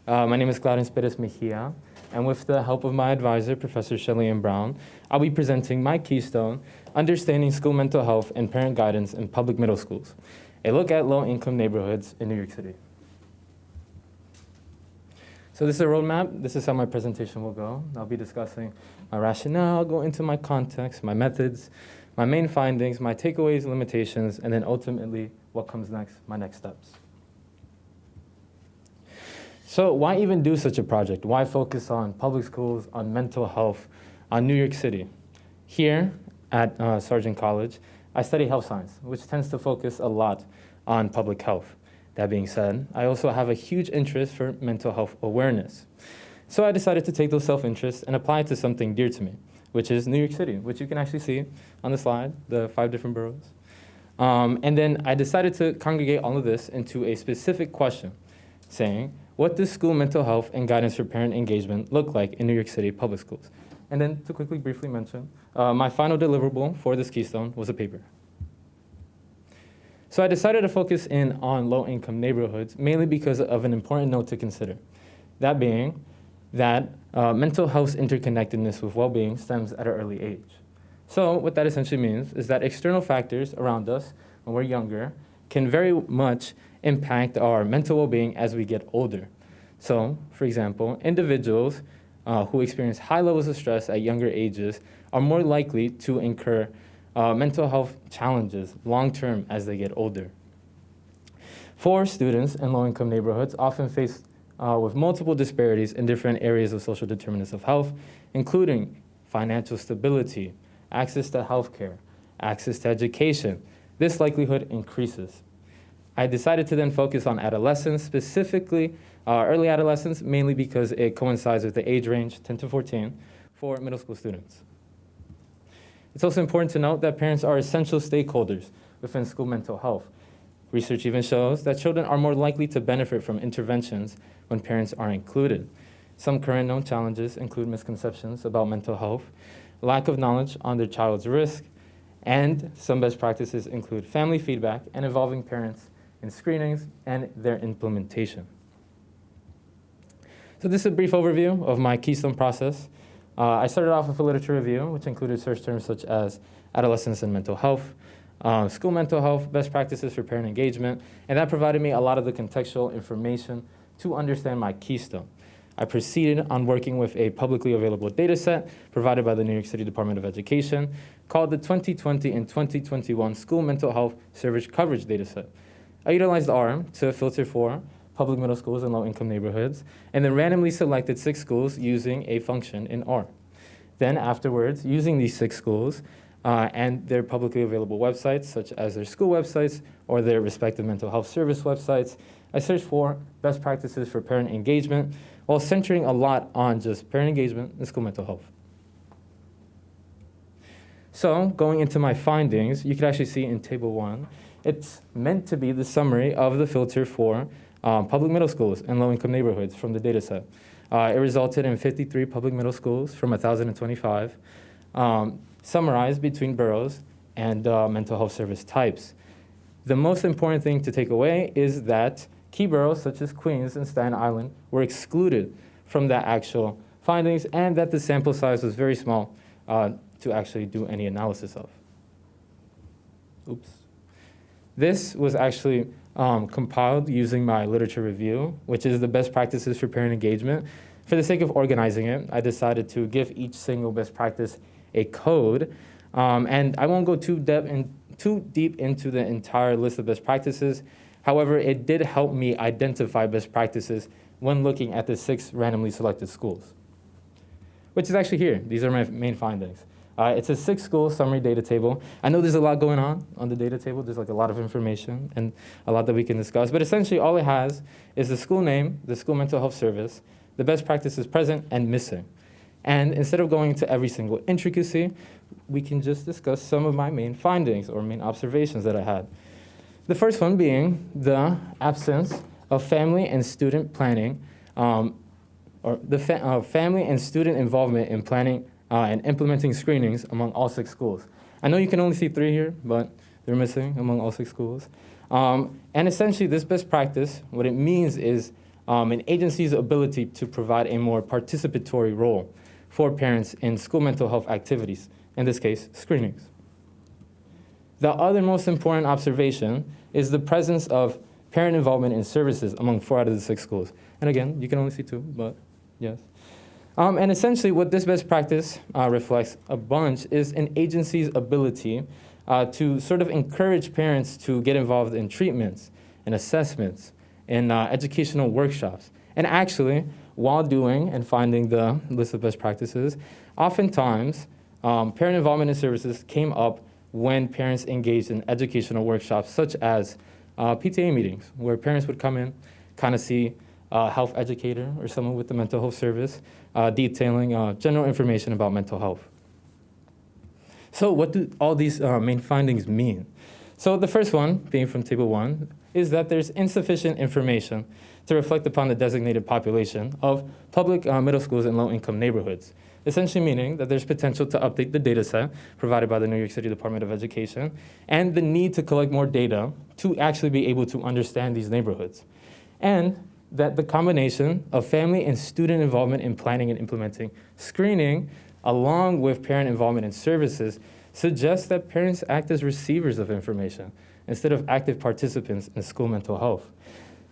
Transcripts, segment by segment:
My name is Clarence Perez-Mejia, and with the help of my advisor, Professor Shelley-Ann Brown, I'll be presenting my Keystone, Understanding School Mental Health and Parent Guidance in Public Middle Schools, a look at low-income neighborhoods in New York City. So this is a roadmap. This is how my presentation will go. I'll be discussing my rationale, go into my context, my methods, my main findings, my takeaways, limitations, and then ultimately what comes next, my next steps. So why even do such a project? Why focus on public schools, on mental health, on New York City? Here at Sargent College, I study health science, which tends to focus a lot on public health. That being said, I also have a huge interest for mental health awareness. So I decided to take those self-interests and apply it to something dear to me, which is New York City, which you can actually see on the slide, the 5 different boroughs. And then I decided to congregate all of this into a specific question, saying, what does school mental health and guidance for parent engagement look like in New York City public schools? And then to quickly briefly mention, my final deliverable for this Keystone was a paper. So I decided to focus in on low-income neighborhoods, mainly because of an important note to consider. That being that mental health's interconnectedness with well-being stems at an early age. So what that essentially means is that external factors around us when we're younger can very much impact our mental well-being as we get older. So, for example, individuals who experience high levels of stress at younger ages are more likely to incur mental health challenges long-term as they get older. For students in low-income neighborhoods often face with multiple disparities in different areas of social determinants of health, including financial stability, access to healthcare, access to education. This likelihood increases. I decided to then focus on adolescents, specifically early adolescence, mainly because it coincides with the age range, 10 to 14, for middle school students. It's also important to note that parents are essential stakeholders within school mental health. Research even shows that children are more likely to benefit from interventions when parents are included. Some current known challenges include misconceptions about mental health, lack of knowledge on their child's risk, and some best practices include family feedback and involving parents in screenings and their implementation. So this is a brief overview of my Keystone process. I started off with a literature review, which included search terms such as adolescence and mental health, school mental health, best practices for parent engagement, and that provided me a lot of the contextual information to understand my Keystone. I proceeded on working with a publicly available data set provided by the New York City Department of Education called the 2020 and 2021 School Mental Health Service Coverage Data Set. I utilized R to filter for public middle schools in low-income neighborhoods, and then randomly selected 6 schools using a function in R. Then afterwards, using these 6 schools and their publicly available websites, such as their school websites or their respective mental health service websites, I searched for best practices for parent engagement while centering a lot on just parent engagement and school mental health. So going into my findings, you can actually see in Table 1, it's meant to be the summary of the filter for public middle schools in low-income neighborhoods from the data set. It resulted in 53 public middle schools from 1,025, summarized between boroughs and mental health service types. The most important thing to take away is that key boroughs such as Queens and Staten Island were excluded from the actual findings, and that the sample size was very small to actually do any analysis of. Oops. This was actually compiled using my literature review, which is the best practices for parent engagement. For the sake of organizing it, I decided to give each single best practice a code, and I won't go too deep into the entire list of best practices. However, it did help me identify best practices when looking at the 6 randomly selected schools, which is actually here. These are my main findings. It's a 6-school summary data table. I know there's a lot going on the data table. There's like a lot of information and a lot that we can discuss. But essentially, all it has is the school name, the school mental health service, the best practices present and missing. And instead of going into every single intricacy, we can just discuss some of my main findings or main observations that I had. The first one being the absence of family and student planning, or the family and student involvement in planning and implementing screenings among all 6 schools. I know you can only see 3 here, but they're missing among all 6 schools. And essentially, this best practice, what it means is an agency's ability to provide a more participatory role for parents in school mental health activities, in this case, screenings. The other most important observation is the presence of parent involvement in services among 4 out of the 6 schools. And again, you can only see 2, but yes. And essentially what this best practice reflects a bunch is an agency's ability to sort of encourage parents to get involved in treatments and assessments and educational workshops. And actually, while doing and finding the list of best practices, oftentimes parent involvement in services came up when parents engaged in educational workshops such as PTA meetings, where parents would come in, kind of see a health educator or someone with the mental health service detailing general information about mental health. So what do all these main findings mean? So the first one, being from Table 1, is that there's insufficient information to reflect upon the designated population of public middle schools in low-income neighborhoods, essentially meaning that there's potential to update the data set provided by the New York City Department of Education and the need to collect more data to actually be able to understand these neighborhoods. And that the combination of family and student involvement in planning and implementing screening, along with parent involvement in services, suggests that parents act as receivers of information instead of active participants in school mental health.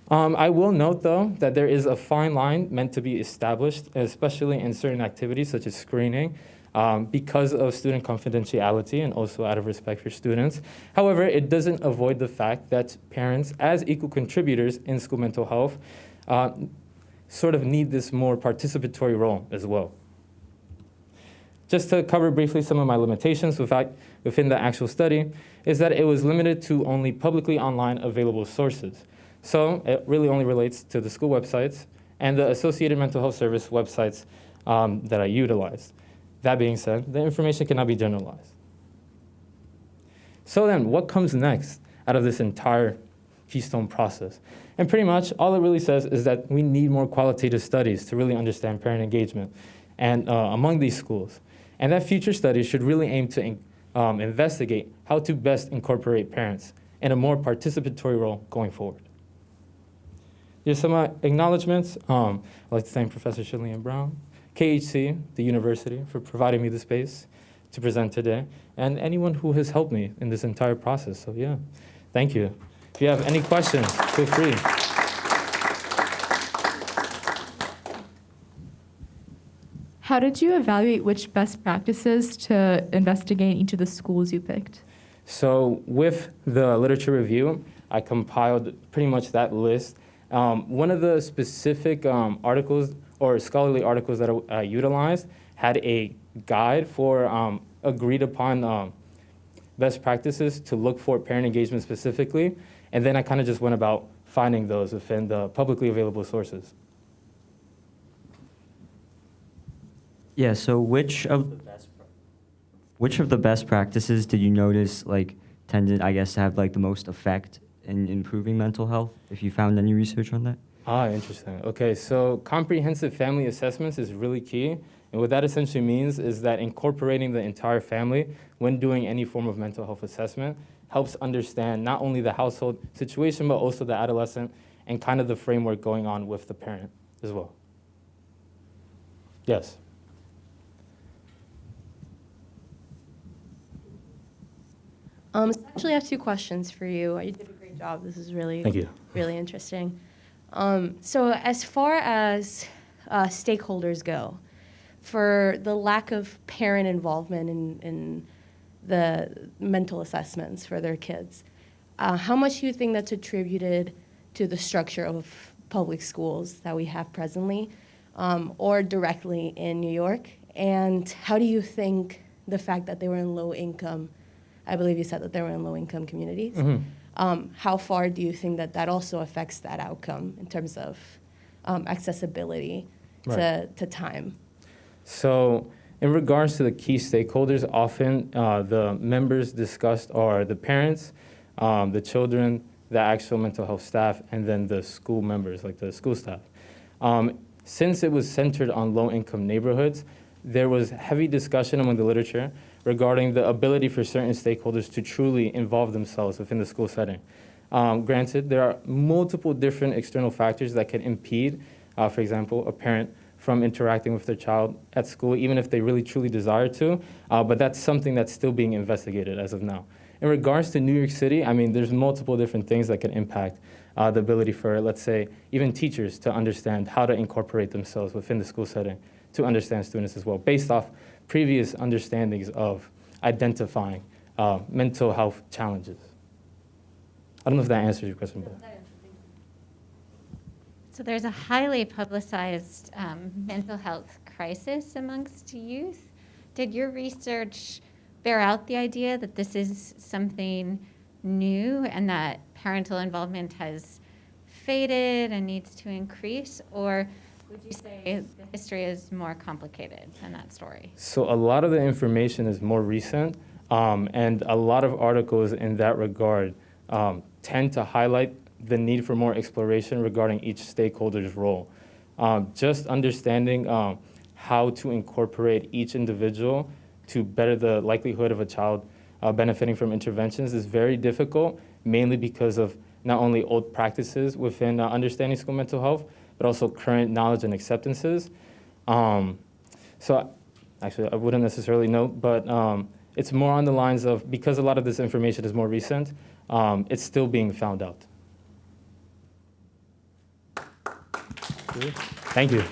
I will note, though, that there is a fine line meant to be established, especially in certain activities such as screening, because of student confidentiality and also out of respect for students. However, it doesn't avoid the fact that parents, as equal contributors in school mental health, sort of need this more participatory role as well. Just to cover briefly some of my limitations within the actual study, is that it was limited to only publicly online available sources. So it really only relates to the school websites and the associated mental health service websites that I utilized. That being said, the information cannot be generalized. So then, what comes next out of this entire Keystone process? And pretty much all it really says is that we need more qualitative studies to really understand parent engagement and among these schools. And that future studies should really aim to investigate how to best incorporate parents in a more participatory role going forward. Here's some acknowledgments. I'd like to thank Professor Shirley Brown, KHC, the university, for providing me the space to present today, and anyone who has helped me in this entire process. So yeah, thank you. If you have any questions, feel free. How did you evaluate which best practices to investigate in each of the schools you picked? So with the literature review, I compiled pretty much that list. One of the specific articles or scholarly articles that I utilized had a guide for agreed upon best practices to look for parent engagement specifically, and then I kind of just went about finding those within the publicly available sources. Yeah, so which of the best practices did you notice tended, I guess, to have the most effect in improving mental health, if you found any research on that? Interesting. Okay, so comprehensive family assessments is really key. And what that essentially means is that incorporating the entire family when doing any form of mental health assessment helps understand not only the household situation, but also the adolescent and kind of the framework going on with the parent as well. Yes? Actually, I have 2 questions for you. You did a great job. This is really, Thank you. really interesting. So as far as stakeholders go, for the lack of parent involvement in the mental assessments for their kids, how much do you think that's attributed to the structure of public schools that we have presently, or directly in New York? And how do you think the fact that they were in low income, I believe you said that they were in low-income communities. Mm-hmm. How far do you think that also affects that outcome in terms of accessibility to time? So in regards to the key stakeholders, often the members discussed are the parents, the children, the actual mental health staff, and then the school members, like the school staff. Since it was centered on low-income neighborhoods, there was heavy discussion among the literature regarding the ability for certain stakeholders to truly involve themselves within the school setting. Granted, there are multiple different external factors that can impede, for example, a parent from interacting with their child at school, even if they really truly desire to, but that's something that's still being investigated as of now. In regards to New York City, I mean, there's multiple different things that can impact the ability for, let's say, even teachers to understand how to incorporate themselves within the school setting, to understand students as well, based off previous understandings of identifying mental health challenges. I don't know if that answers your question, but. So there's a highly publicized mental health crisis amongst youth. Did your research bear out the idea that this is something new and that parental involvement has faded and needs to increase? Or would you say the history is more complicated than that story? So a lot of the information is more recent, and a lot of articles in that regard tend to highlight the need for more exploration regarding each stakeholder's role. Just understanding how to incorporate each individual to better the likelihood of a child benefiting from interventions is very difficult, mainly because of not only old practices within understanding school mental health, but also current knowledge and acceptances. So actually, I wouldn't necessarily know, but it's more on the lines of, because a lot of this information is more recent, it's still being found out. Thank you.